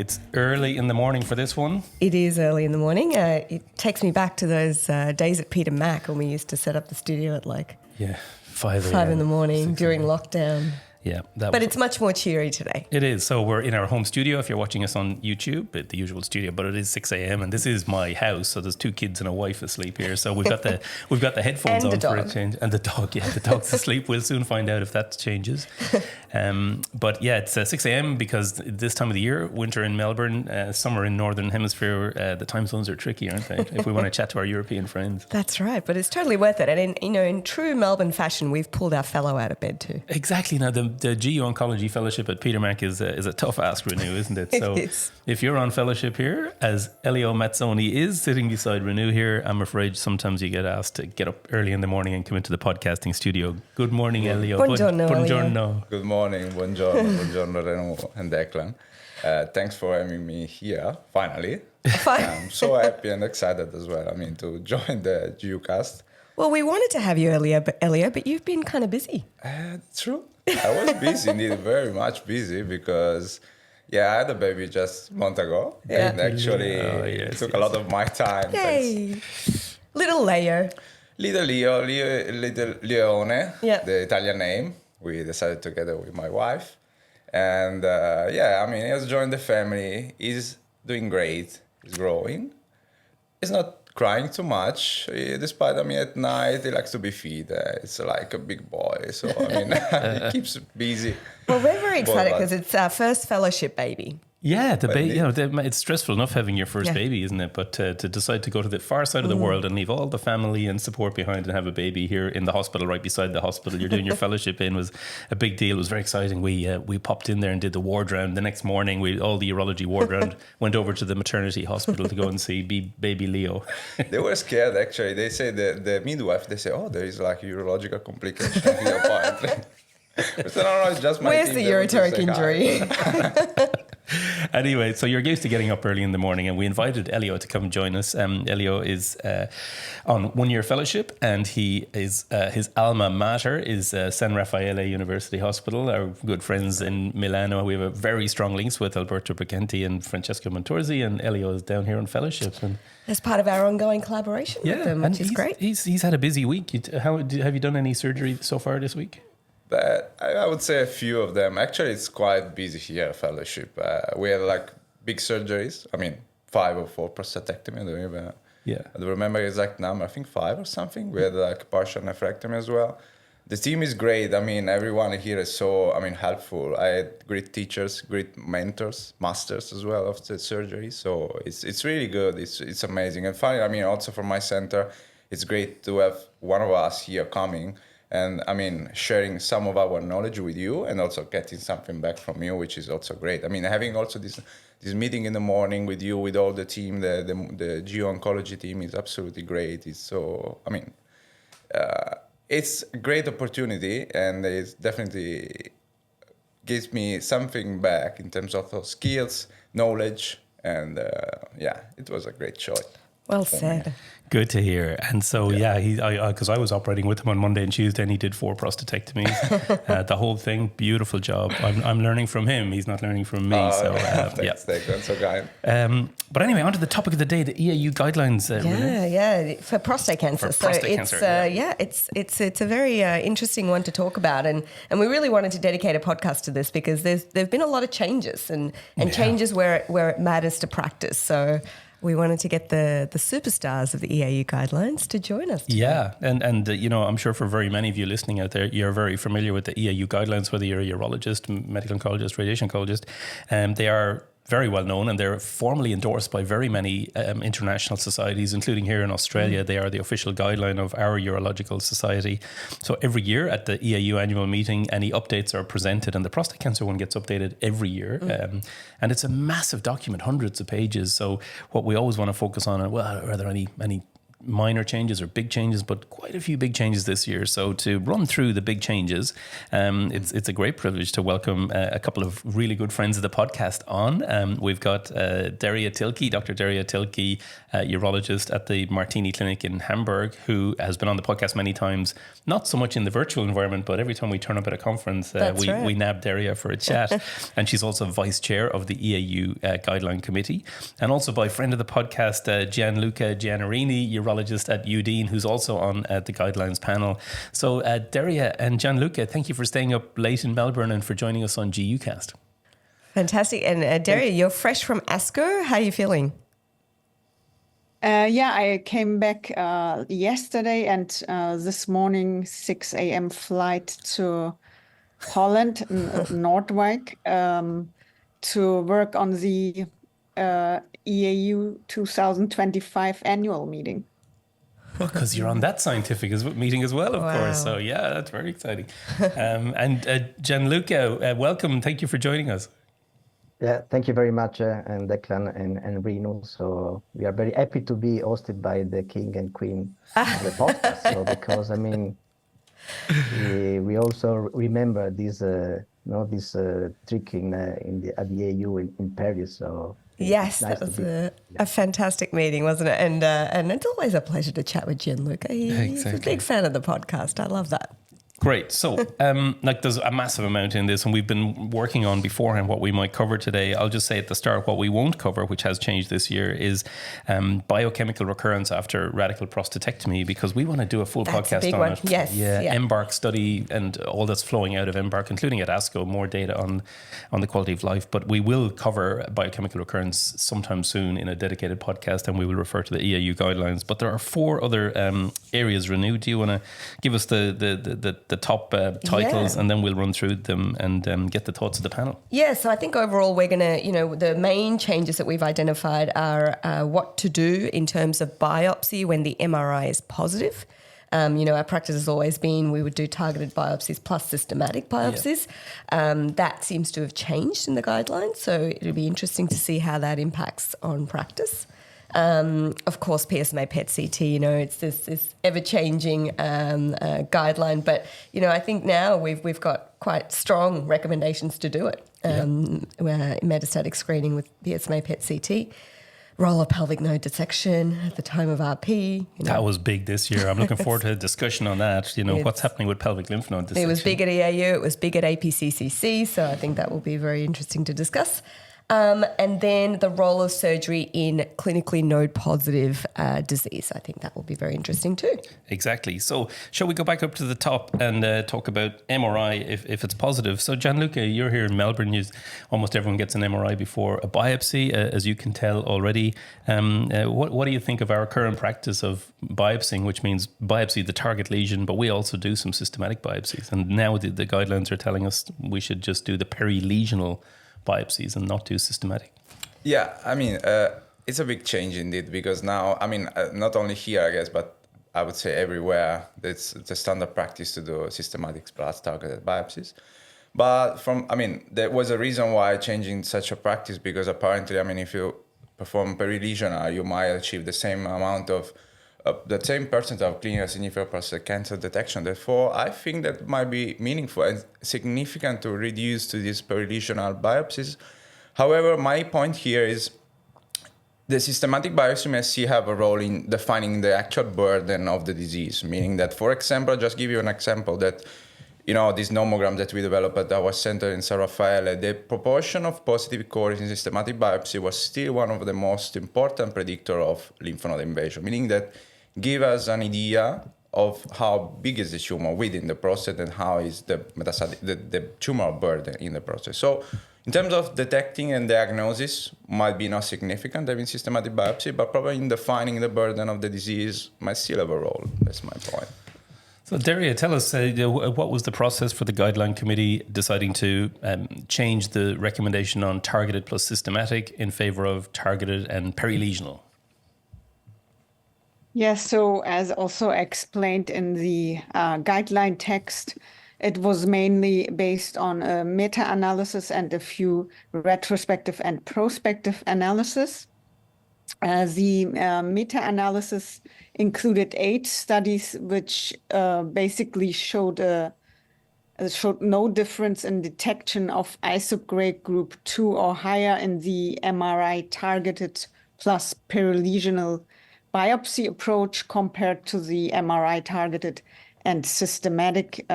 It's early in the morning for this one. It is early in the morning. It takes me back to those days at Peter Mac when we used to set up the studio at 5 in the morning during lockdown. Yeah. But it's much more cheery today. It is. So we're in our home studio if you're watching us on YouTube, at the usual studio, but it is 6 a.m. and this is my house. So there's 2 kids and a wife asleep here. So we've got the headphones and on dog. for a change. And the dog, the dog's asleep. We'll soon find out if that changes. But yeah, it's 6 a.m. because this time of the year, winter in Melbourne, summer in Northern Hemisphere, the time zones are tricky, aren't they? If we want to chat to our European friends. That's right, but it's totally worth it. And in true Melbourne fashion, we've pulled our fellow out of bed too. Exactly. Now, the GU Oncology Fellowship at Peter Mac is a tough ask, Renu, isn't it? So It is. If you're on fellowship here, as Elio Mazzone is sitting beside Renu here, I'm afraid sometimes you get asked to get up early in the morning and come into the podcasting studio. Good morning, Elio. Buongiorno, Buongiorno. Good morning, buongiorno Renu and Declan. Thanks for having me here, finally. I'm so happy and excited as well, to join the GU cast. Well, we wanted to have you earlier, but you've been kind of busy. True. I was busy, indeed, very much busy because, I had a baby just a month ago. Yeah. And actually, it took a lot of my time. Yay. Little Leo. Little Leone, Yeah. the Italian name. We decided together with my wife. And he has joined the family. He's doing great. He's growing. He's not crying too much. Despite, at night, he likes to be fed. It's like a big boy. So, he keeps busy. Well, we're very excited because it's our first fellowship baby. Yeah, it's stressful enough having your first baby, isn't it? But to decide to go to the far side of the world and leave all the family and support behind and have a baby here in the hospital, right beside the hospital you're doing your fellowship in, was a big deal. It was very exciting. We popped in there and did the ward round. The next morning, all the urology ward round went over to the maternity hospital to go and see baby Leo. They were scared, actually. They say the midwife, they say, there is like urological complication here, apparently. But no, it's just my Where's team. the ureteric injury? Anyway, so you're used to getting up early in the morning, and we invited Elio to come join us. Elio is on 1-year fellowship, and he is his alma mater is San Raffaele University Hospital. Our good friends in Milano. We have a very strong links with Alberto Briganti and Francesco Montorsi, and Elio is down here on fellowships. And As part of our ongoing collaboration with them, which is great. He's had a busy week. Have you done any surgery so far this week? But I would say a few of them. Actually, it's quite busy here, fellowship. We had big surgeries. 5 or 4 prostatectomy. I don't remember the exact number. I think 5 or something. We had partial nephrectomy as well. The team is great. Everyone here is so, helpful. I had great teachers, great mentors, masters as well of the surgery. So it's really good. It's amazing. And finally, also for my center, it's great to have one of us here coming and sharing some of our knowledge with you and also getting something back from you, which is also great. Having also this meeting in the morning with you, with all the team, the geo-oncology team is absolutely great. It's so, it's a great opportunity, and it definitely gives me something back in terms of those skills, knowledge, and it was a great choice. Well said. Good to hear. And so, because I was operating with him on Monday and Tuesday, and he did 4 prostatectomies. The whole thing, beautiful job. I'm learning from him. He's not learning from me. Thanks, Declan. So kind. But anyway, on to the topic of the day, the EAU guidelines. For prostate cancer. It's a very interesting one to talk about, and we really wanted to dedicate a podcast to this because there've been a lot of changes and changes where it matters to practice. So we wanted to get the superstars of the EAU guidelines to join us today. Yeah, and I'm sure for very many of you listening out there, you're very familiar with the EAU guidelines, whether you're a urologist, medical oncologist, radiation oncologist. They are very well known, and they're formally endorsed by very many international societies, including here in Australia. They are the official guideline of our urological society. So every year at the EAU annual meeting, any updates are presented, and the prostate cancer one gets updated every year. And it's a massive document, hundreds of pages. So what we always want to focus on, are there any minor changes or big changes, but quite a few big changes this year. So to run through the big changes, it's a great privilege to welcome a couple of really good friends of the podcast on. We've got Derya Tilki, Dr. Derya Tilki, urologist at the Martini Clinic in Hamburg, who has been on the podcast many times, not so much in the virtual environment, but every time we turn up at a conference, we nab Derya for a chat. And she's also vice chair of the EAU Guideline Committee, and also by friend of the podcast, Gianluca Giannarini, urologist at UDean, who's also on the Guidelines panel. So Derya and Gianluca, thank you for staying up late in Melbourne and for joining us on GUcast. Fantastic. And Derya, you're fresh from ASCO. How are you feeling? I came back yesterday, and this morning 6 a.m. flight to Holland, Noordwijk, to work on the EAU 2025 annual meeting. Because you're on that scientific meeting as well, of course. So yeah, that's very exciting. And Gianluca, welcome. Thank you for joining us. Yeah, thank you very much, and Declan and Renu. So we are very happy to be hosted by the king and queen of the podcast. So because we also remember this trick at the AU in Paris. So yes, nice, that was a fantastic meeting, wasn't it? And it's always a pleasure to chat with Gianluca. He's a big fan of the podcast. I love that. Great. So, there's a massive amount in this, and we've been working on beforehand what we might cover today. I'll just say at the start, what we won't cover, which has changed this year, is biochemical recurrence after radical prostatectomy, because we want to do a full podcast on it. Yes. Yeah. EMBARC study and all that's flowing out of EMBARC, including at ASCO, more data on the quality of life. But we will cover biochemical recurrence sometime soon in a dedicated podcast, and we will refer to the EAU guidelines. But there are 4 other areas. Renu, do you want to give us the top titles, and then we'll run through them and get the thoughts of the panel? Yeah, so I think overall we're going to, the main changes that we've identified are what to do in terms of biopsy when the MRI is positive. Our practice has always been we would do targeted biopsies plus systematic biopsies. That seems to have changed in the guidelines, so it'll be interesting to see how that impacts on practice. Of course, PSMA PET CT, it's this ever-changing guideline. But, I think now we've got quite strong recommendations to do it. Metastatic screening with PSMA PET CT, role of pelvic node dissection at the time of RP. That was big this year. I'm looking forward to a discussion on that. What's happening with pelvic lymph node dissection. It was big at EAU. It was big at APCCC. So I think that will be very interesting to discuss. And then the role of surgery in clinically node-positive disease. I think that will be very interesting too. Exactly. So shall we go back up to the top and talk about MRI if it's positive? So Gianluca, you're here in Melbourne. Almost everyone gets an MRI before a biopsy, as you can tell already. What do you think of our current practice of biopsying, which means biopsy the target lesion, but we also do some systematic biopsies. And now the guidelines are telling us we should just do the perilesional biopsies and not do systematic. Yeah, it's a big change indeed, because now, not only here, I guess, but I would say everywhere, it's the standard practice to do systematic plus targeted biopsies. But there was a reason why changing such a practice, because apparently, if you perform perilesional, you might achieve the same amount of the same percent of clinical significant prostate cancer detection. Therefore, I think that might be meaningful and significant to reduce to these perilesional biopsies. However, my point here is the systematic biopsy may still have a role in defining the actual burden of the disease, meaning that, for example, just give you an example that, this nomogram that we developed at our center in San Raffaele, the proportion of positive cores in systematic biopsy was still one of the most important predictor of lymph node invasion, meaning that give us an idea of how big is the tumor within the prostate and how is the metastatic, the tumor burden in the prostate. So in terms of detecting and diagnosis, might be not significant having systematic biopsy, but probably in defining the burden of the disease might still have a role. That's my point. So Derya, tell us, what was the process for the guideline committee deciding to change the recommendation on targeted plus systematic in favor of targeted and perilesional? Yes, so as also explained in the guideline text, it was mainly based on a meta-analysis and a few retrospective and prospective analysis. The meta-analysis included 8 studies, which basically showed no difference in detection of isograde group 2 or higher in the MRI-targeted plus perilesional biopsy approach compared to the MRI-targeted and systematic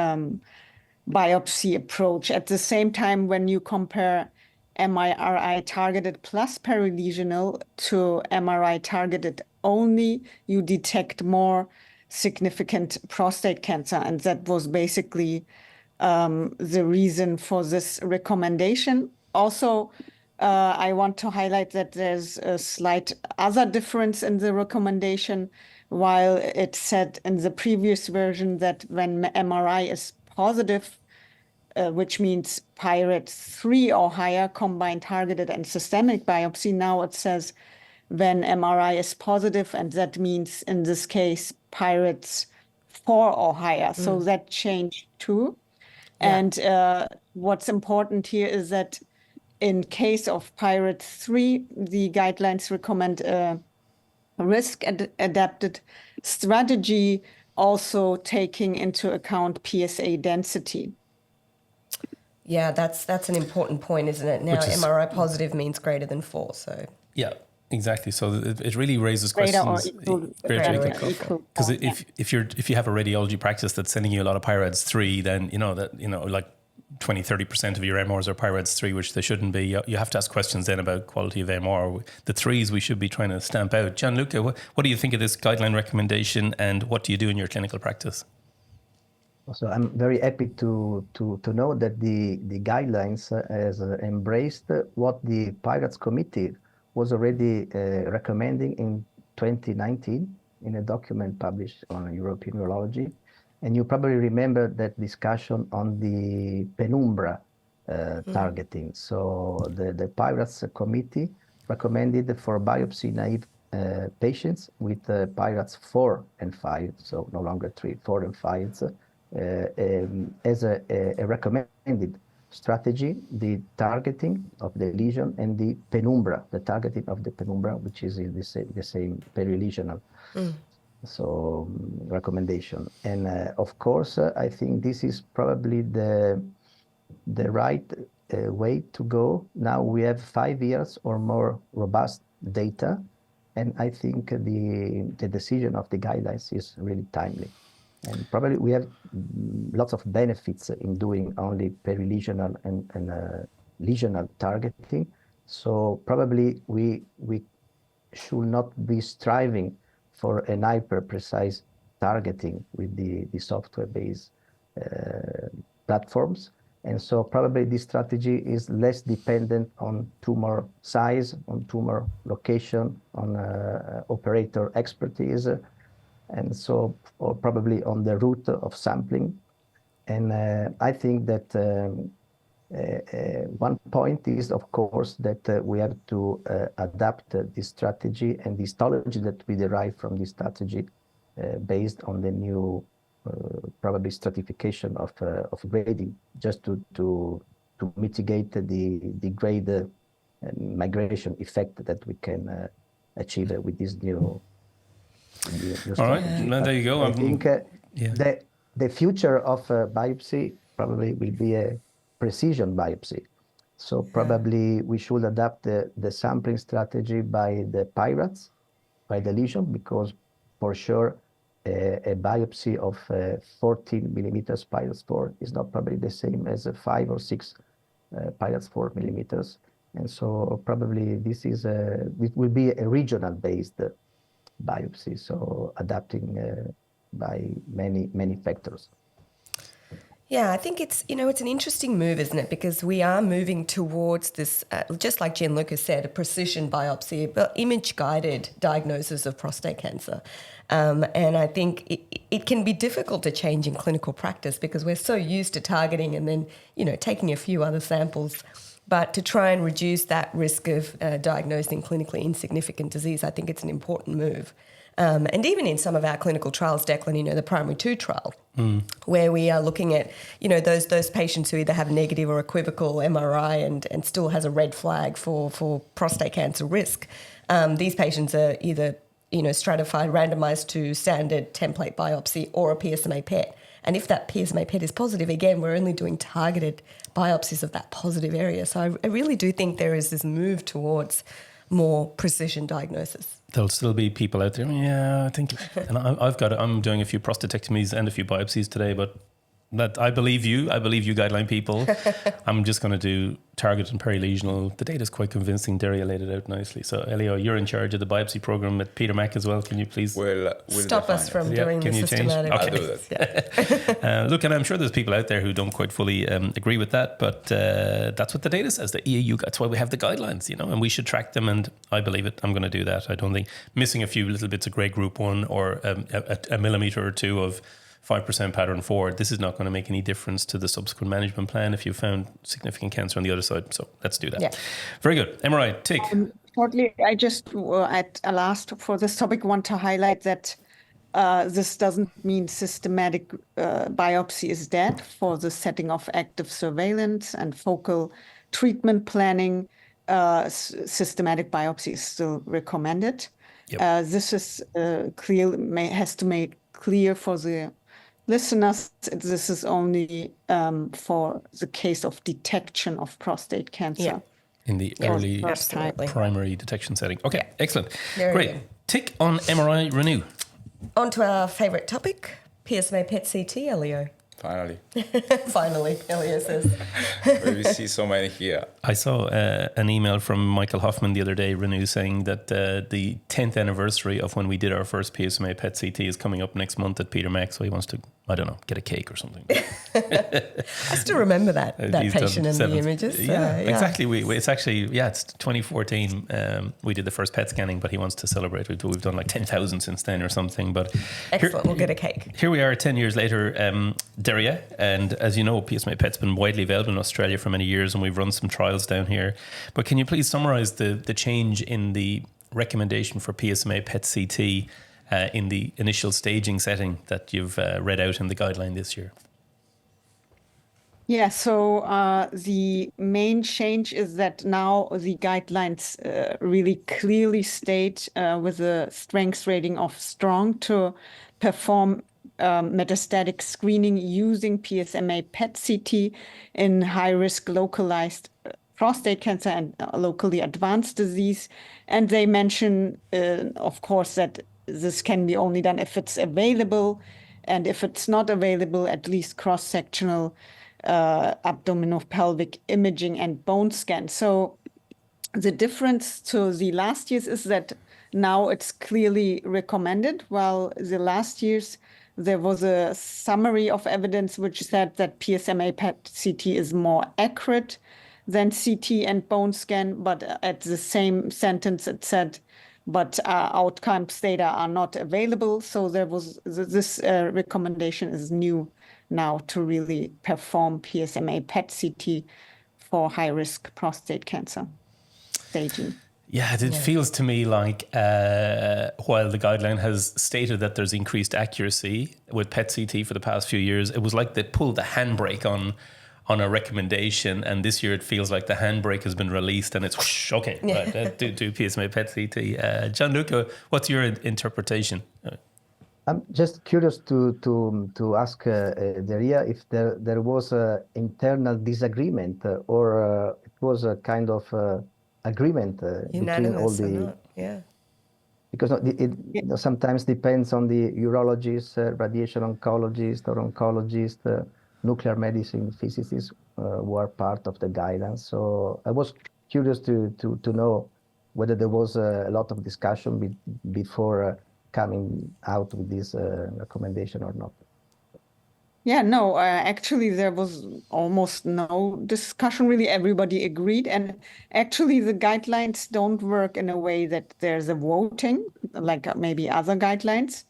biopsy approach. At the same time, when you compare MRI-targeted plus perilesional to MRI-targeted only, you detect more significant prostate cancer. And that was basically the reason for this recommendation. Also, I want to highlight that there's a slight other difference in the recommendation. While it said in the previous version that when MRI is positive, which means PIRATE 3 or higher, combined targeted and systemic biopsy, now it says when MRI is positive, and that means in this case PIRATE 4 or higher. So that changed too. Yeah. And what's important here is that in case of PIRATE 3, the guidelines recommend a risk-adapted strategy, also taking into account PSA density. Yeah, that's an important point, isn't it? Now MRI positive means greater than 4, so... Yeah, exactly. So it really raises questions. Because if you have a radiology practice that's sending you a lot of PIRADS 3, then like 20-30% of your MRs are PIRADS 3, which they shouldn't be. You have to ask questions then about quality of MR. The 3s we should be trying to stamp out. Gianluca, what do you think of this guideline recommendation, and what do you do in your clinical practice? So I'm very happy to know that the guidelines has embraced what the PIRATS committee was already recommending in 2019 in a document published on European Urology. And you probably remember that discussion on the penumbra targeting. So the PIRATS committee recommended for biopsy-naive patients with PIRATS 4 and 5, so no longer 3, 4 and 5, as a recommended strategy, the targeting of the lesion and the penumbra, the targeting of the penumbra, which is the same perilesional. So recommendation. And of course, I think this is probably the right way to go. Now we have 5 years or more robust data, and I think the decision of the guidelines is really timely. And probably we have lots of benefits in doing only perilesional and lesional targeting. So probably we should not be striving for an hyper-precise targeting with the software-based platforms. And so probably this strategy is less dependent on tumor size, on tumor location, on operator expertise, and so or probably on the route of sampling. And I think that one point is, of course, that we have to adapt this strategy and the histology that we derive from this strategy based on the new probably stratification of grading, just to mitigate the grade migration effect that we can achieve with this new. All right, there you go. I think the future of biopsy probably will be a precision biopsy. So probably we should adapt the sampling strategy by the PIRATS, by the lesion, because for sure a biopsy of 14 millimeters PIRATS 4 is not probably the same as a 5 or 6 PIRATS 4 millimeters. And so probably this is it will be a regional based biopsy, so adapting by many factors. Yeah, I think it's an interesting move, isn't it? Because we are moving towards this, just like Gianluca said, a precision biopsy, but image-guided diagnosis of prostate cancer. And I think it can be difficult to change in clinical practice because we're so used to targeting and then, taking a few other samples. But to try and reduce that risk of diagnosing clinically insignificant disease, I think it's an important move. And even in some of our clinical trials, Declan, the primary 2 trial, where we are looking at, those patients who either have negative or equivocal MRI and still has a red flag for prostate cancer risk. These patients are either, stratified, randomized to standard template biopsy or a PSMA PET. And if that PSMA PET is positive, again, we're only doing targeted biopsies of that positive area. So I really do think there is this move towards more precision diagnosis. There'll still be people out there. Yeah, I think, and I'm doing a few prostatectomies and a few biopsies today, but I believe you guideline people. I'm just going to do target and perilesional. The data is quite convincing. Derya laid it out nicely. So Elio, you're in charge of the biopsy program at Peter Mac as well. Can you please stop us from doing the systematic? Okay. I'll do that. Yeah. Look, and I'm sure there's people out there who don't quite fully agree with that, but that's what the data says. The EAU, that's why we have the guidelines, and we should track them. And I believe it. I'm going to do that. I don't think missing a few little bits of grey group 1 or a millimetre or 2 of 5% pattern 4, this is not going to make any difference to the subsequent management plan if you found significant cancer on the other side. So let's do that. Yeah. Very good. MRI, tick. Shortly, I just at last for this topic want to highlight that this doesn't mean systematic biopsy is dead. For the setting of active surveillance and focal treatment planning, systematic biopsy is still recommended. Yep. This is has to make clear for the listeners, this is only for the case of detection of prostate cancer. Yeah. In the early primary detection setting. Okay, excellent. Great. Tick on MRI, Renu. On to our favourite topic, PSMA PET CT, Elio. Finally. Finally, Elio says. We see so many here. I saw an email from Michael Hoffman the other day, Renu, saying that the 10th anniversary of when we did our first PSMA PET CT is coming up next month at Peter Mac, so he wants to, I don't know, get a cake or something. I still remember that patient and the images. Yeah, exactly. It's actually, it's 2014. We did the first PET scanning, but he wants to celebrate. We've done like 10,000 since then or something. But excellent, we'll get a cake. Here we are 10 years later, Derya, and as you know, PSMA PET's been widely available in Australia for many years, and we've run some trials down here. But can you please summarise the change in the recommendation for PSMA PET CT in the initial staging setting that you've read out in the guideline this year? Yeah, so the main change is that now the guidelines really clearly state with a strength rating of strong to perform metastatic screening using PSMA PET CT in high-risk localized prostate cancer and locally advanced disease. And they mention, of course, that this can be only done if it's available. And if it's not available, at least cross-sectional abdominopelvic imaging and bone scan. So the difference to the last years is that now it's clearly recommended, while the last years there was a summary of evidence which said that PSMA PET CT is more accurate than CT and bone scan, but at the same sentence it said, but outcomes data are not available. So there was this recommendation is new now to really perform PSMA PET CT for high-risk prostate cancer staging. Yeah, it feels to me like while the guideline has stated that there's increased accuracy with PET CT for the past few years, it was like they pulled the handbrake on a recommendation, and this year it feels like the handbrake has been released and it's whoosh, okay, right, do PSMA PET CT. Gianluca, what's your interpretation? I'm just curious to ask Derya if there was an internal disagreement or it was a kind of agreement between all the... Because it sometimes depends on the urologist, radiation oncologist or oncologist, nuclear medicine physicists who are part of the guidance. So I was curious to know whether there was a lot of discussion before coming out with this recommendation or not. Yeah, no, actually there was almost no discussion, really. Everybody agreed. And actually the guidelines don't work in a way that there's a voting, like maybe other guidelines.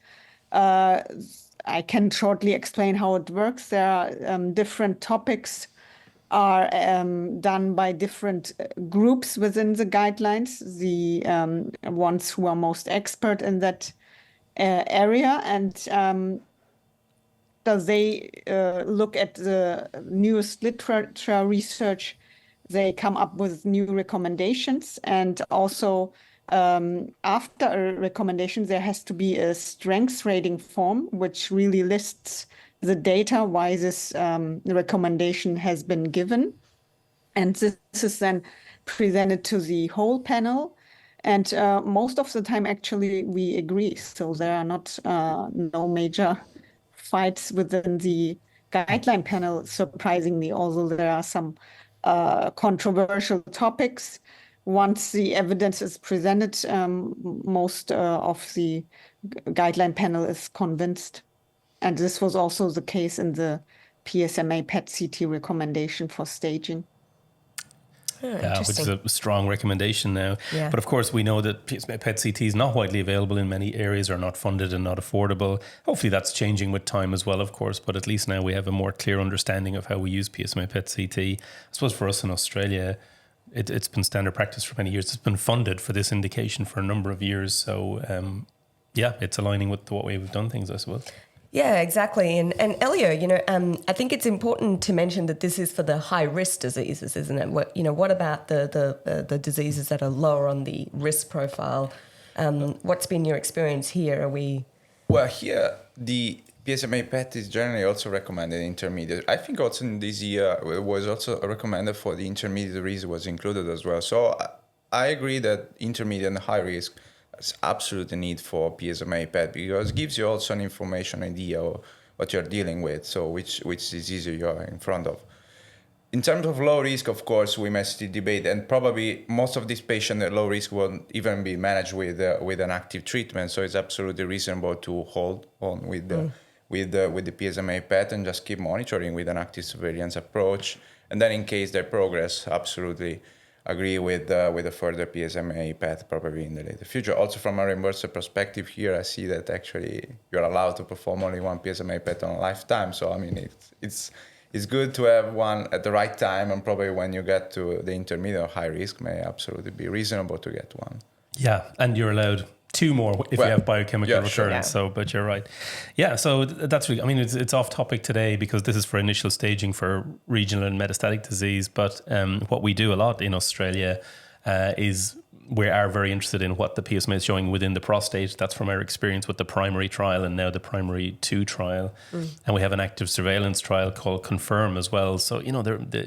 I can shortly explain how it works. There are different topics are done by different groups within the guidelines. The ones who are most expert in that area, and does they look at the newest literature research? They come up with new recommendations, and also after a recommendation, there has to be a strengths rating form, which really lists the data why this recommendation has been given. And this is then presented to the whole panel. And most of the time, actually, we agree. So there are not no major fights within the guideline panel, surprisingly, although there are some controversial topics. Once the evidence is presented, most of the guideline panel is convinced. And this was also the case in the PSMA PET-CT recommendation for staging. Yeah, which is a strong recommendation now. Yeah. But of course, we know that PSMA PET-CT is not widely available in many areas, or not funded and not affordable. Hopefully that's changing with time as well, of course, but at least now we have a more clear understanding of how we use PSMA PET-CT. I suppose for us in Australia, it's been standard practice for many years. It's been funded for this indication for a number of years. So, it's aligning with what way we've done things, I suppose. Yeah, exactly. And Elio, I think it's important to mention that this is for the high risk diseases, isn't it? What about the diseases that are lower on the risk profile? What's been your experience here? Well, here the PSMA PET is generally also recommended intermediate. I think also in this year it was also recommended for the intermediate risk was included as well. So I agree that intermediate and high risk is absolutely need for PSMA PET, because it gives you also an information idea of what you're dealing with, so which disease you are in front of. In terms of low risk, of course, we must debate, and probably most of these patients at low risk won't even be managed with an active treatment. So it's absolutely reasonable to hold on with the PSMA PET and just keep monitoring with an active surveillance approach. And then in case they progress, absolutely agree with a further PSMA PET probably in the later future. Also from a reimbursement perspective here, I see that actually you're allowed to perform only one PSMA PET on a lifetime. So I mean, it's good to have one at the right time, and probably when you get to the intermediate or high risk, may absolutely be reasonable to get one. Yeah, and you're allowed 2 more if you have biochemical recurrence. Sure. So, but you're right. Yeah, so that's really, I mean, it's off topic today because this is for initial staging for regional and metastatic disease. But what we do a lot in Australia is we are very interested in what the PSMA is showing within the prostate. That's from our experience with the primary trial and now the primary 2 trial. And we have an active surveillance trial called Confirm as well. So,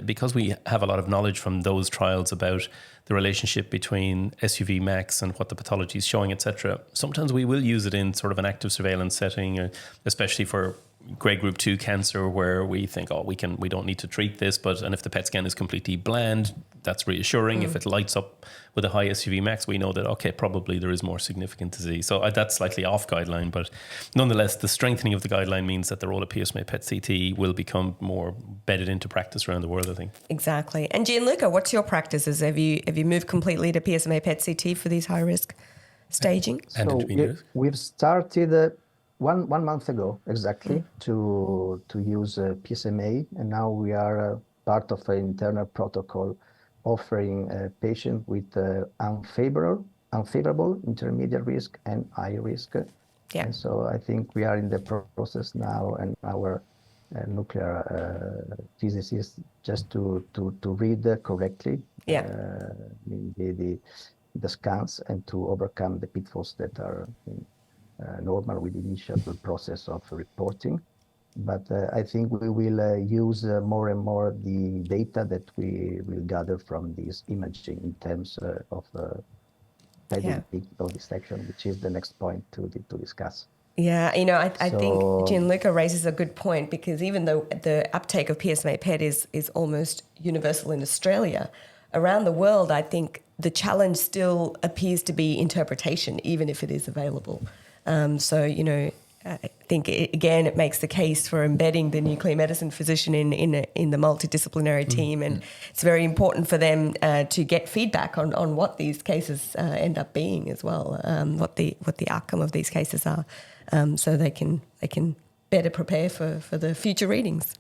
because we have a lot of knowledge from those trials about the relationship between SUV max and what the pathology is showing, etc. Sometimes we will use it in sort of an active surveillance setting, especially for grade group 2 cancer, where we think, we don't need to treat this, and if the PET scan is completely bland, that's reassuring. If it lights up with a high SUV max, we know that, probably there is more significant disease. So that's slightly off guideline, but nonetheless, the strengthening of the guideline means that the role of PSMA PET-CT will become more bedded into practice around the world, I think. Exactly. And Gianluca, what's your practices? Have you moved completely to PSMA PET-CT for these high-risk staging? And so we've started 1 month ago exactly to use PSMA, and now we are part of an internal protocol offering a patient with unfavorable, intermediate risk, and high risk. Yeah. And so I think we are in the process now, and our nuclear physicist just to read correctly the scans and to overcome the pitfalls that are normal with the initial process of reporting. But I think we will use more and more the data that we will gather from this imaging in terms of pelvic dissection, which is the next point to discuss. Yeah, I think Gianluca raises a good point, because even though the uptake of PSMA PET is almost universal in Australia, around the world, I think the challenge still appears to be interpretation, even if it is available. I think, it makes the case for embedding the nuclear medicine physician in the multidisciplinary team, and it's very important for them to get feedback on what these cases end up being as well, what the outcome of these cases are, so they can better prepare for the future readings.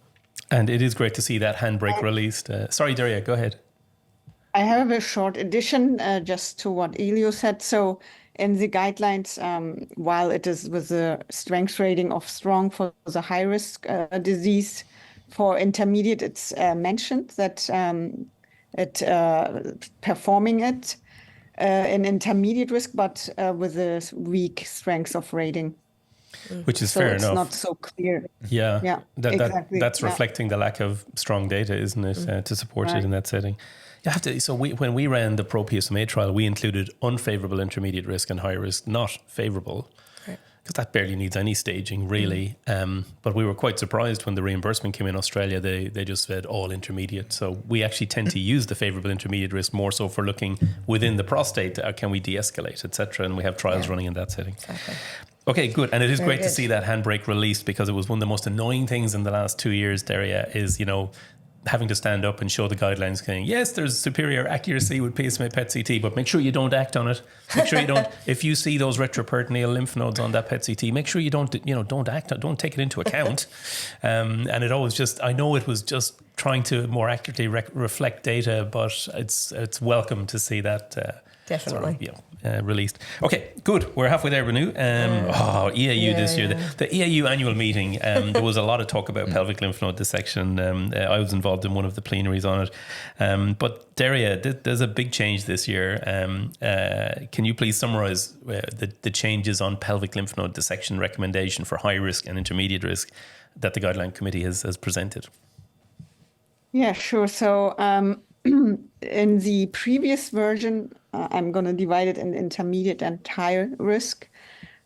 And it is great to see that handbrake released. Sorry, Derya, go ahead. I have a short addition just to what Elio said. So in the guidelines, while it is with a strength rating of strong for the high-risk disease, for intermediate, it's mentioned that performing it in intermediate risk, but with a weak strength of rating. Which is so fair it's enough. Not so clear. Yeah, Exactly. that's reflecting the lack of strong data, isn't it, to support it in that setting? You have to. So when we ran the Pro PSMA trial, we included unfavorable intermediate risk and high risk, not favorable, because that barely needs any staging, really. But we were quite surprised when the reimbursement came in Australia. They just said all intermediate. So we actually tend to use the favorable intermediate risk more so for looking within the prostate. Can we de-escalate, etc. And we have trials running in that setting. Exactly. Okay, good. And it is great to good. see that handbrake released, because it was one of the most annoying things in the last 2 years, Derya, is, having to stand up and show the guidelines saying, yes, there's superior accuracy with PSMA PET CT, but make sure you don't act on it. Make sure you don't, if you see those retroperitoneal lymph nodes on that PET CT, make sure you don't act, don't take it into account. And it always just, I know it was just trying to more accurately reflect data, but it's welcome to see that Definitely. released. Okay, good. We're halfway there, Renu. EAU this year. The EAU annual meeting, there was a lot of talk about pelvic lymph node dissection. I was involved in one of the plenaries on it. But Derya, there's a big change this year. Can you please summarize the changes on pelvic lymph node dissection recommendation for high risk and intermediate risk that the guideline committee has presented? Yeah, sure. So in the previous version, I'm going to divide it in intermediate and high risk.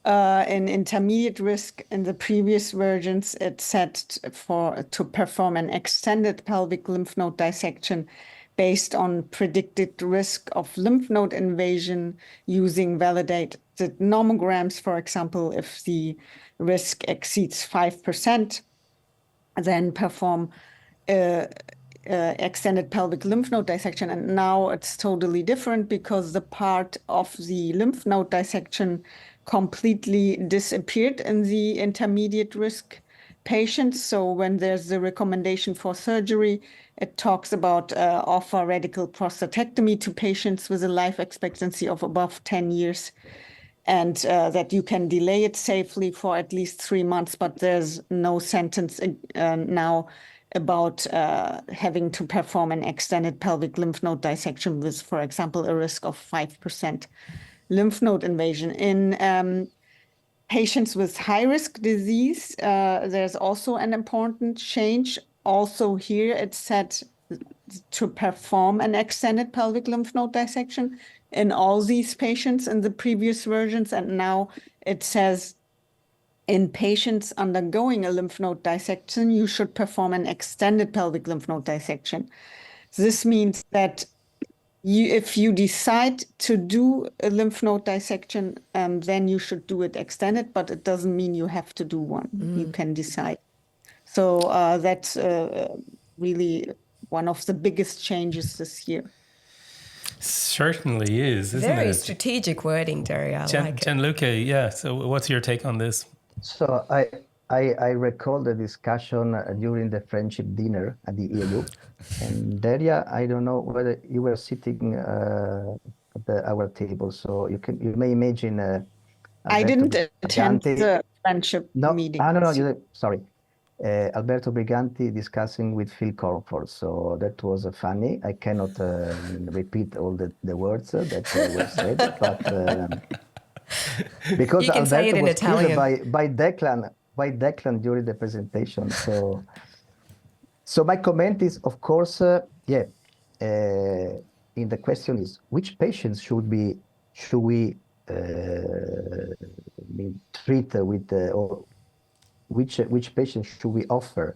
In intermediate risk, in the previous versions, it said to perform an extended pelvic lymph node dissection based on predicted risk of lymph node invasion using validated nomograms. For example, if the risk exceeds 5%, then perform extended pelvic lymph node dissection. And now it's totally different, because the part of the lymph node dissection completely disappeared in the intermediate risk patients. So when there's the recommendation for surgery, it talks about offer radical prostatectomy to patients with a life expectancy of above 10 years. And that you can delay it safely for at least 3 months, but there's no sentence now about having to perform an extended pelvic lymph node dissection with, for example, a risk of 5% lymph node invasion. In patients with high-risk disease, there's also an important change. Also here, it said to perform an extended pelvic lymph node dissection in all these patients in the previous versions. And now it says in patients undergoing a lymph node dissection, you should perform an extended pelvic lymph node dissection. This means that if you decide to do a lymph node dissection, then you should do it extended, but it doesn't mean you have to do one. You can decide. So that's really one of the biggest changes this year. Certainly is, isn't it? Very strategic wording, Derya. I like it. Gianluca, yeah. So what's your take on this? So I recall the discussion during the friendship dinner at the EAU. And Derya, I don't know whether you were sitting at our table, so you may imagine. I didn't attend the friendship meeting. No, sorry. Alberto Briganti discussing with Phil Cornford, so that was funny. I cannot repeat all the words that were said, but because you can Alberto say it in was Italian by Declan during the presentation. So my comment is, of course, in the question is, which patients should we treat with, or which patients should we offer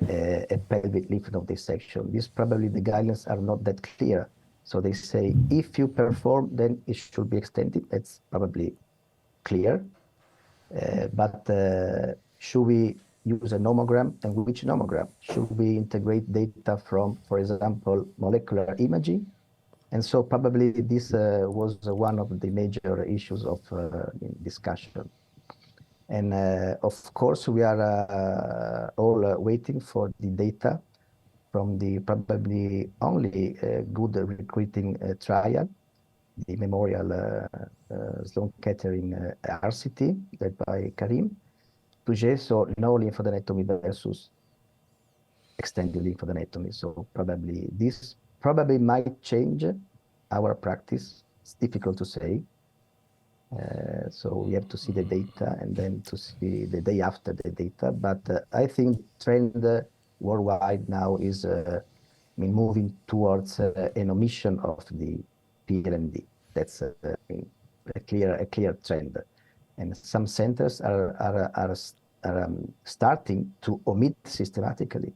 a pelvic lymph node dissection? This probably the guidelines are not that clear. So they say, if you perform, then it should be extended. That's probably clear. But should we use a nomogram, and which nomogram? Should we integrate data from, for example, molecular imaging? And so probably this was one of the major issues of discussion. And of course, we are all waiting for the data from the probably only good recruiting trial the memorial Sloan Kettering RCT led by Karim Touget, so no lymphadenectomy versus extended lymphadenectomy. So probably this might change our practice. It's difficult to say. So we have to see the data and then to see the day after the data. But I think trend worldwide now is moving towards an omission of the PLND. That's a clear trend. And some centers are starting to omit systematically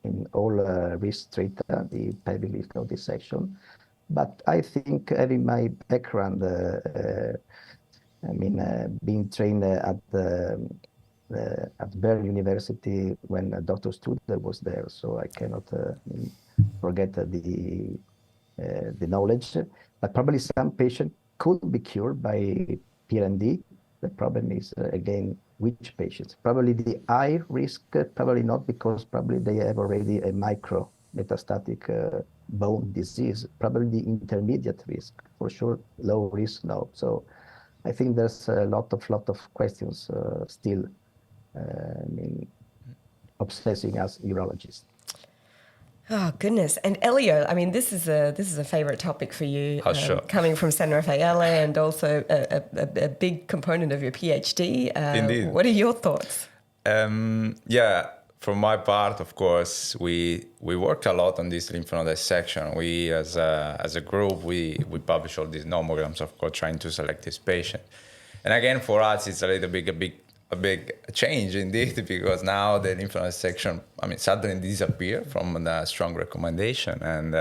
in all risk strata the pelvic lymph node dissection. But I think having my background, being trained at Bern University when Dr. Studer was there, so I cannot forget the knowledge. But probably some patient could be cured by PLND. The problem is again which patients. Probably the high risk, probably not, because probably they have already a micro metastatic bone disease. Probably the intermediate risk, for sure. Low risk, no. So I think there's a lot of questions still obsessing us urologists. Oh goodness! And Elio, I mean, this is a favorite topic for you, Sure. Coming from San Raffaele, and also a big component of your PhD. Indeed. What are your thoughts? From my part, of course, we worked a lot on this lymph node dissection. We, as a group, we publish all these nomograms, of course, trying to select this patient. And again, for us, it's a little bit a big change indeed, because now the lymph node dissection, suddenly disappear from the strong recommendation. And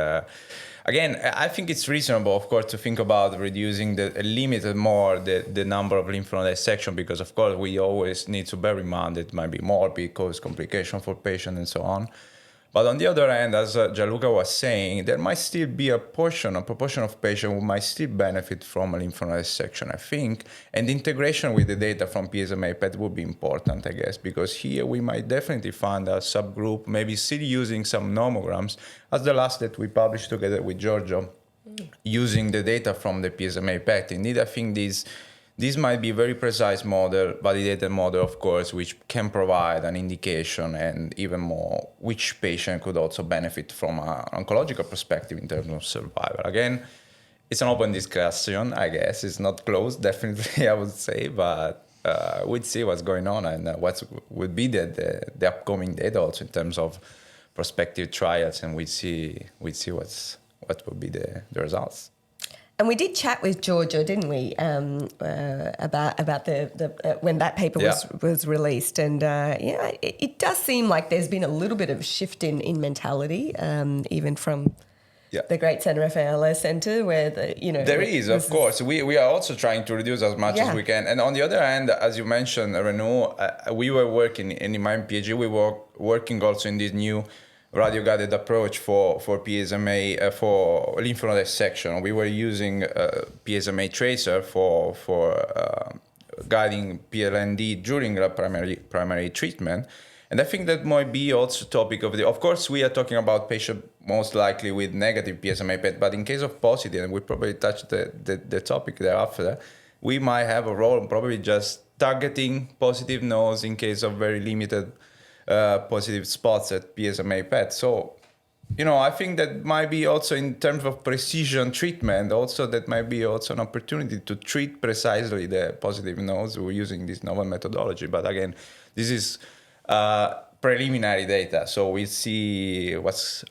again, I think it's reasonable, of course, to think about reducing limited more the number of lymph node dissection, because of course we always need to bear in mind that it might be more because complication for patient and so on. But on the other hand, as Gianluca was saying, there might still be a proportion of patients who might still benefit from a lymph node dissection, I think. And the integration with the data from PSMA PET would be important, I guess, because here we might definitely find a subgroup, maybe still using some nomograms, as the last that we published together with Giorgio, using the data from the PSMA PET. Indeed, I think this might be a very precise model, validated model, of course, which can provide an indication, and even more, which patient could also benefit from an oncological perspective in terms of survival. Again, it's an open discussion, I guess. It's not closed, definitely, I would say, but we'll see what's going on and what would be the upcoming data also in terms of prospective trials, and we'll see what will be the results. And we did chat with Giorgio, didn't we, about the when that paper was released, and it does seem like there's been a little bit of shift in mentality, even from the great San Raffaele Center, where there is, of course. We are also trying to reduce as much as we can, and on the other hand, as you mentioned, Renu, we were working in my PhD. We were working also in this new radio-guided approach for PSMA, for lymph node dissection. We were using PSMA tracer for guiding PLND during the primary treatment. And I think that might be also topic of course, we are talking about patients most likely with negative PSMA PET, but in case of positive, and we probably touched the topic thereafter, we might have a role in probably just targeting positive nodes in case of very limited positive spots at PSMA PET. So, I think that might be also in terms of precision treatment, also that might be also an opportunity to treat precisely the positive nodes. We're using this novel methodology. But again, this is preliminary data. So we'll see what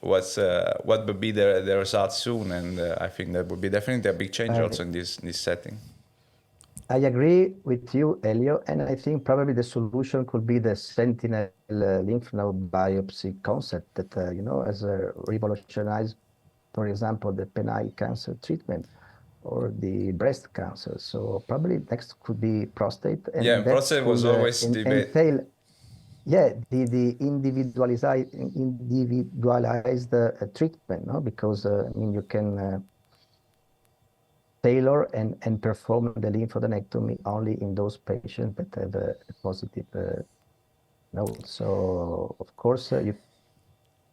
will be the results soon. And I think that would be definitely a big change also in this setting. I agree with you, Elio, and I think probably the solution could be the sentinel lymph node biopsy concept that, has revolutionized, for example, the penile cancer treatment or the breast cancer. So probably next could be prostate. And prostate was always debate. The individualized treatment, no? Because, you can tailor and perform the lymphadenectomy only in those patients that have a positive node. So, of course,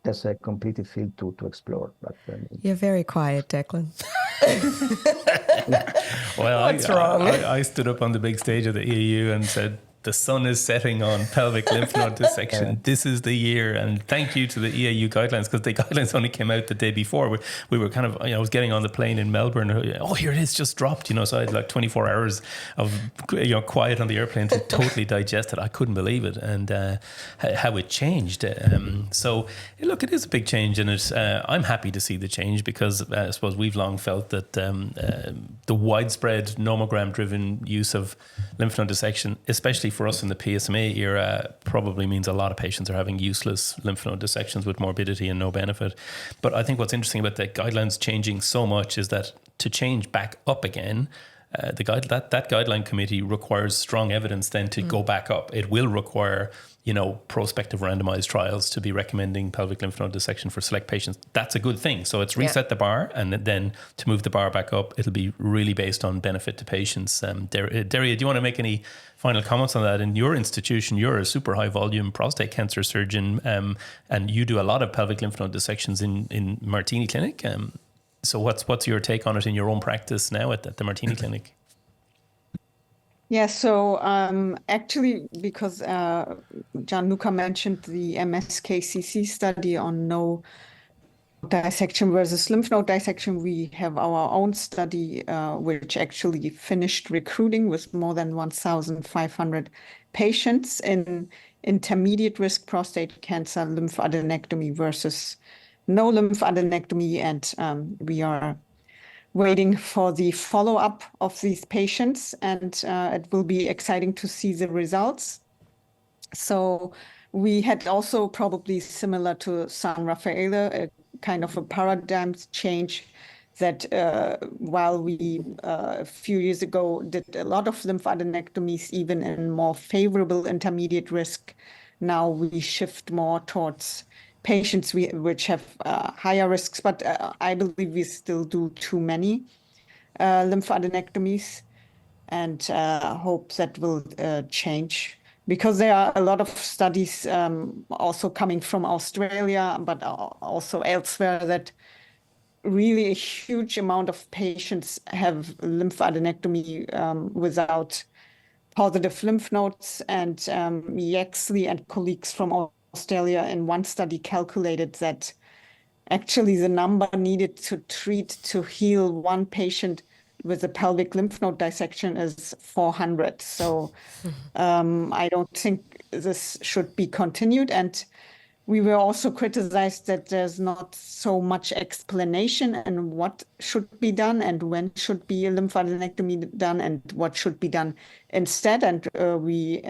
there's a complete field to explore. But you're very quiet, Declan. Well, What's wrong? I stood up on the big stage of the EAU and said, the sun is setting on pelvic lymph node dissection. This is the year. And thank you to the EAU guidelines, because the guidelines only came out the day before. We were kind of, I was getting on the plane in Melbourne. Oh, here it is, just dropped. So I had like 24 hours of quiet on the airplane to totally digest it. I couldn't believe it, and how it changed. So look, it is a big change, and I'm happy to see the change, because I suppose we've long felt that the widespread nomogram-driven use of lymph node dissection, especially for us in the PSMA era, probably means a lot of patients are having useless lymph node dissections with morbidity and no benefit. But I think what's interesting about the guidelines changing so much is that to change back up again, that guideline committee requires strong evidence then to go back up. It will require prospective randomized trials to be recommending pelvic lymph node dissection for select patients. That's a good thing. So it's reset the bar, and then to move the bar back up, it'll be really based on benefit to patients. Derya, do you want to make any final comments on that? In your institution, you're a super high volume prostate cancer surgeon, and you do a lot of pelvic lymph node dissections in Martini Clinic. So what's your take on it in your own practice now at the Martini Clinic? Yeah, so actually, because Gianluca mentioned the MSKCC study on no dissection versus lymph node dissection, we have our own study which actually finished recruiting with more than 1,500 patients in intermediate risk prostate cancer lymphadenectomy versus no lymphadenectomy, and we are waiting for the follow-up of these patients, and it will be exciting to see the results. So we had also, probably similar to San Raffaele, a kind of a paradigm change that while we a few years ago did a lot of lymphadenectomies, even in more favorable intermediate risk, now we shift more towards patients which have higher risks, but I believe we still do too many lymphadenectomies, and hope that will change, because there are a lot of studies also coming from Australia, but also elsewhere, that really a huge amount of patients have lymphadenectomy without positive lymph nodes, and Yaxley and colleagues from Australia in one study calculated that actually the number needed to heal one patient with a pelvic lymph node dissection is 400. So I don't think this should be continued. And we were also criticized that there's not so much explanation and what should be done and when should be a lymphadenectomy done and what should be done instead. And we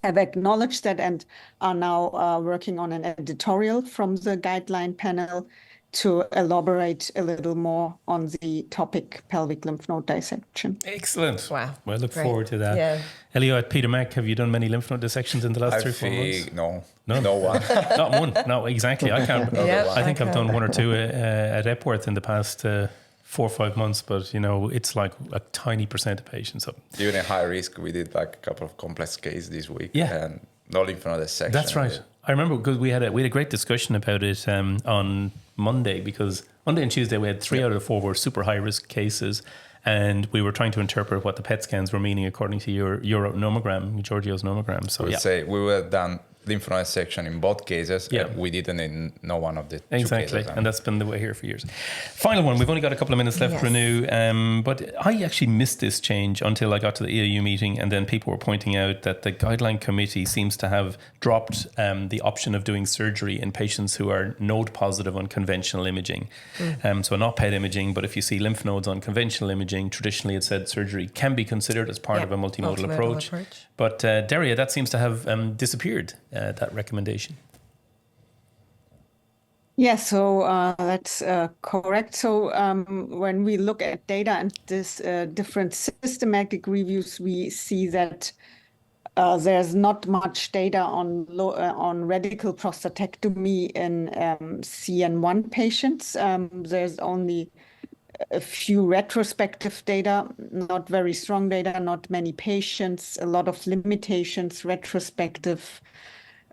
have acknowledged that and are now working on an editorial from the guideline panel to elaborate a little more on the topic pelvic lymph node dissection. Excellent. Wow. Well, I look Great. forward to that. Yeah. Elio, at Peter Mac, have you done many lymph node dissections in the last 3-4 months? No one. Not one. No, exactly. I can't. I think I've done one or two at Epworth in the past 4 or 5 months, but it's like a tiny percent of patients. So. Even in high risk, we did like a couple of complex cases this week. Yeah. And no lymph node dissection. That's right. I remember because we had a great discussion about it on Monday, because Monday and Tuesday we had 3 out of 4 were super high risk cases, and we were trying to interpret what the PET scans were meaning according to your nomogram, Giorgio's nomogram. So I would say we were done lymph node dissection in both cases. Yeah. And we didn't in no one of the two exactly, cases. And that's been the way here for years. Final one. We've only got a couple of minutes left, Yes. Renu. But I actually missed this change until I got to the EAU meeting, and then people were pointing out that the guideline committee seems to have dropped the option of doing surgery in patients who are node positive on conventional imaging. So not PET imaging, but if you see lymph nodes on conventional imaging, traditionally it said surgery can be considered as part of a multimodal approach. But Derya, that seems to have disappeared, that recommendation. Yeah, so that's correct. So when we look at data and this different systematic reviews, we see that there's not much data on radical prostatectomy in CN1 patients. There's only a few retrospective data, not very strong data, not many patients, a lot of limitations, retrospective,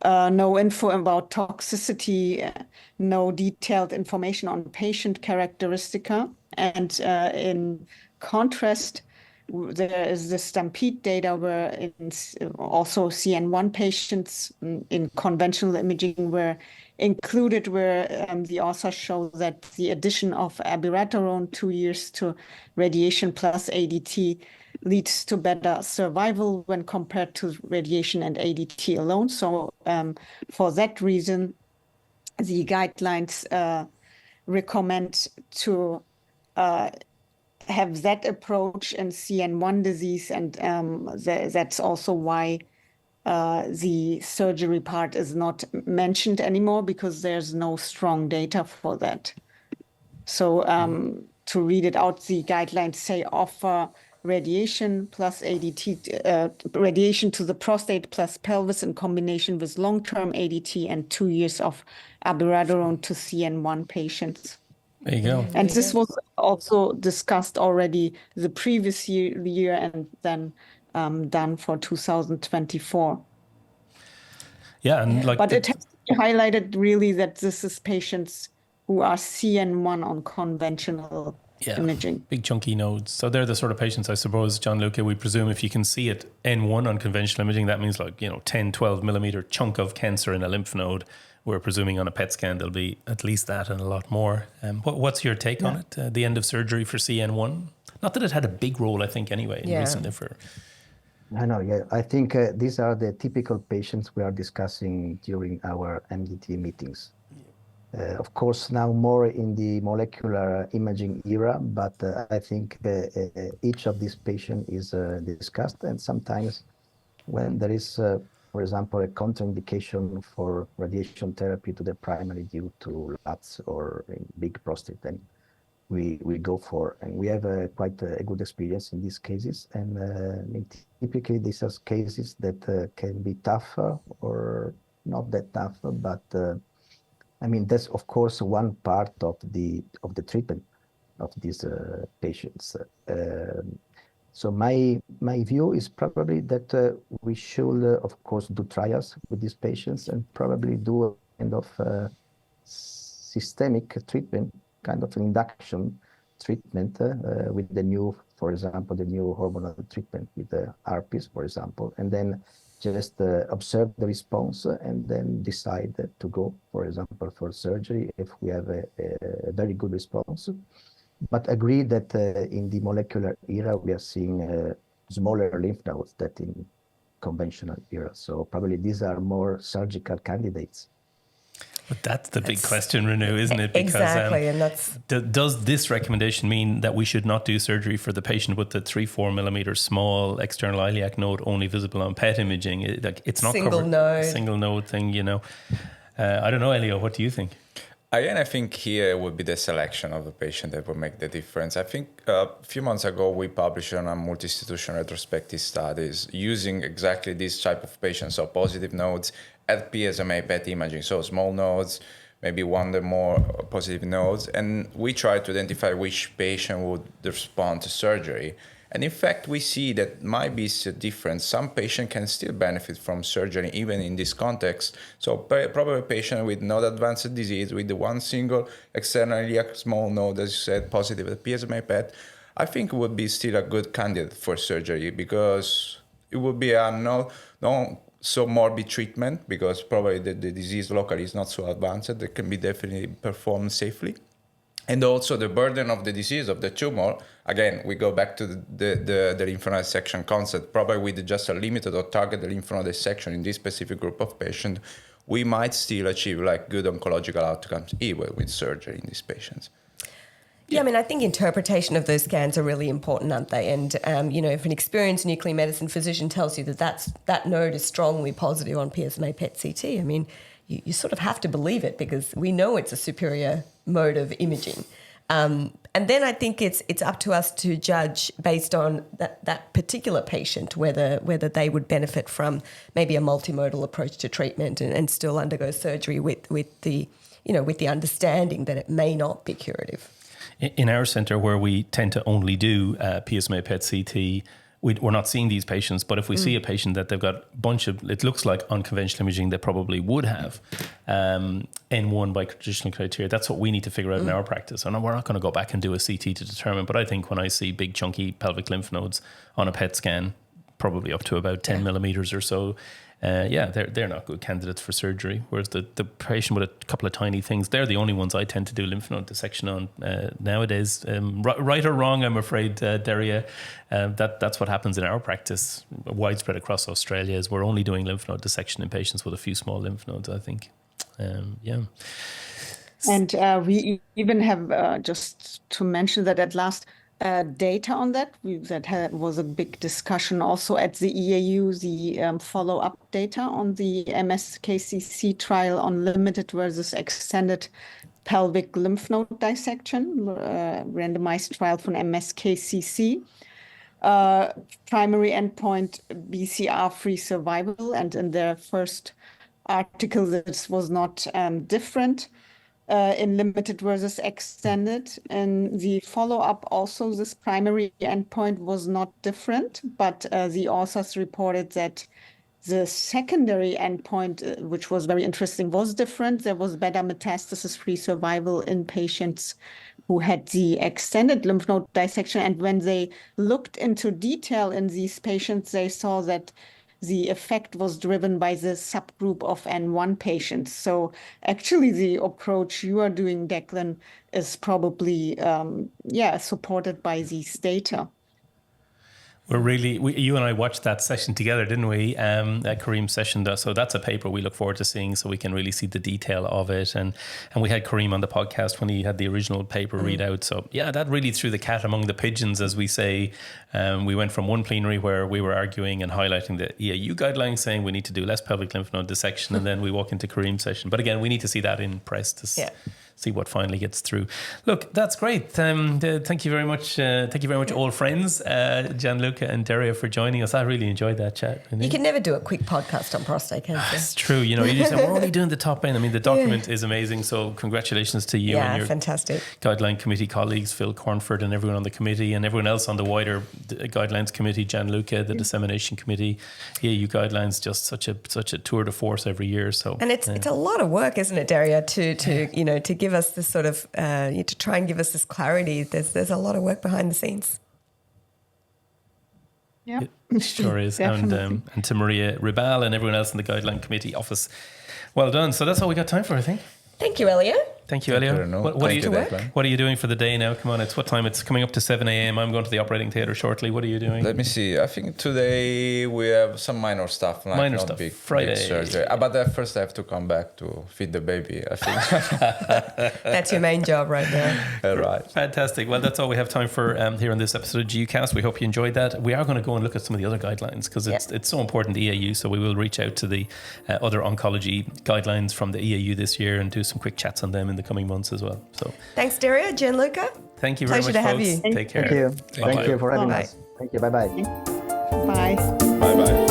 no info about toxicity, no detailed information on patient characteristica. And in contrast, there is the STAMPEDE data where also CN1 patients in conventional imaging were included, where the authors show that the addition of abiraterone 2 years to radiation plus ADT leads to better survival when compared to radiation and ADT alone. So for that reason, the guidelines recommend to have that approach in CN1 disease, and that's also why the surgery part is not mentioned anymore, because there's no strong data for that. So to read it out, the guidelines say offer radiation plus ADT, radiation to the prostate plus pelvis in combination with long-term ADT and 2 years of abiraterone to CN1 patients. There you go. And this was also discussed already the previous year and then done for 2024. Yeah, and but it has to be highlighted really that this is patients who are CN1 on conventional imaging. Big chunky nodes. So they're the sort of patients, I suppose, Gianluca, we presume if you can see it N1 on conventional imaging, that means 10, 12 millimeter chunk of cancer in a lymph node. We're presuming on a PET scan there'll be at least that and a lot more. What's your take on it? The end of surgery for CN1? Not that it had a big role, I think, anyway, recently for... I know, yeah. I think these are the typical patients we are discussing during our MDT meetings. Of course, now more in the molecular imaging era, but I think each of these patients is discussed, and sometimes when there is, for example, a contraindication for radiation therapy to the primary due to LUTS or big prostate, then we go for, and we have quite a good experience in these cases. And typically these are cases that can be tougher or not that tough, but that's of course one part of the treatment of these patients. So my view is probably that we should, of course, do trials with these patients and probably do a kind of systemic treatment, kind of an induction treatment with the new, for example, the new hormonal treatment with the ARPs, for example, and then just observe the response and then decide to go, for example, for surgery if we have a very good response. But agree that in the molecular era, we are seeing smaller lymph nodes than in conventional era. So probably these are more surgical candidates. But that's the big question, Renu, isn't it? Because, exactly, and that's... Does this recommendation mean that we should not do surgery for the patient with the 3-4 millimeter small external iliac node only visible on PET imaging? It's not single node. Single node thing, I don't know, Elio, what do you think? Again, I think here would be the selection of the patient that will make the difference. I think a few months ago, we published on a multi-institution retrospective studies using exactly this type of patients, so positive nodes at PSMA PET imaging, so small nodes, maybe one or more positive nodes. And we tried to identify which patient would respond to surgery. And in fact, we see that might be a difference. Some patients can still benefit from surgery, even in this context. So probably a patient with not advanced disease, with the one single external iliac small node, as you said, positive at PSMA PET, I think would be still a good candidate for surgery, because it would be a no so morbid treatment, because probably the disease locally is not so advanced. It can be definitely performed safely. And also the burden of the disease of the tumor, again, we go back to the lymph node dissection concept. Probably with just a limited or targeted lymph node dissection in this specific group of patients, we might still achieve good oncological outcomes even with surgery in these patients. Yeah, I think interpretation of those scans are really important, aren't they? And, if an experienced nuclear medicine physician tells you that node is strongly positive on PSMA PET CT, you sort of have to believe it, because we know it's a superior mode of imaging. And then I think it's up to us to judge based on that particular patient whether they would benefit from maybe a multimodal approach to treatment and still undergo surgery with the understanding that it may not be curative. In our centre, where we tend to only do PSMA PET CT, we're not seeing these patients, but if we see a patient that they've got a bunch of, it looks like unconventional imaging, they probably would have N1 by traditional criteria. That's what we need to figure out in our practice. And we're not going to go back and do a CT to determine, but I think when I see big chunky pelvic lymph nodes on a PET scan, probably up to about 10 millimeters or so, they're not good candidates for surgery. Whereas the patient with a couple of tiny things, they're the only ones I tend to do lymph node dissection on nowadays. Right or wrong, I'm afraid, Derya, that's what happens in our practice, widespread across Australia, is we're only doing lymph node dissection in patients with a few small lymph nodes, I think. And we even have, just to mention that at last, data on that. Was a big discussion also at the EAU, the follow-up data on the MSKCC trial on limited versus extended pelvic lymph node dissection, randomized trial from MSKCC. Primary endpoint BCR-free survival, and in their first article, this was not different. In limited versus extended. And the follow-up also, this primary endpoint was not different, but the authors reported that the secondary endpoint, which was very interesting, was different. There was better metastasis-free survival in patients who had the extended lymph node dissection. And when they looked into detail in these patients, they saw that the effect was driven by the subgroup of N1 patients. So actually the approach you are doing, Declan, is probably, supported by these data. You and I watched that session together, didn't we? That Kareem's session. So that's a paper we look forward to seeing, so we can really see the detail of it. And we had Kareem on the podcast when he had the original paper readout. So yeah, that really threw the cat among the pigeons, as we say. We went from one plenary where we were arguing and highlighting the EAU guidelines, saying we need to do less pelvic lymph node dissection, and then we walk into Kareem's session. But again, we need to see that in press to see what finally gets through. Look, that's great. Thank you very much. Thank you very much, all friends, Gianluca and Derya, for joining us. I really enjoyed that chat. You can never do a quick podcast on prostate cancer. It's true. You just say, we're only doing the top end. I mean, the document is amazing. So congratulations to you and your fantastic guideline committee colleagues, Phil Cornford and everyone on the committee, and everyone else on the wider guidelines committee, Gianluca, the dissemination committee, EAU guidelines, just such a tour de force every year. So, and it's a lot of work, isn't it, Derya, to give us this sort of to try and give us this clarity. There's a lot of work behind the scenes. Yeah, it sure is. And to Maria Ribal and everyone else in the guideline committee office, well done. So that's all we got time for, I think. Thank you, Elio. Thank you, Elio. What are you doing for the day now? Come on, it's what time? It's coming up to 7 a.m. I'm going to the operating theatre shortly. What are you doing? Let me see. I think today we have some minor stuff. Like Friday. Big surgery. But first I have to come back to feed the baby, I think. That's your main job right now. Right. Fantastic. Well, that's all we have time for here on this episode of GUcast. We hope you enjoyed that. We are going to go and look at some of the other guidelines, because it's so important to EAU. So we will reach out to the other oncology guidelines from the EAU this year and do some quick chats on them in the coming months as well. So thanks, Derya. Gianluca. Thank you very much, Pleasure to have folks. you. Take care. Thank you. Thank you for having us. Thank you. Bye-bye. Bye. Bye-bye.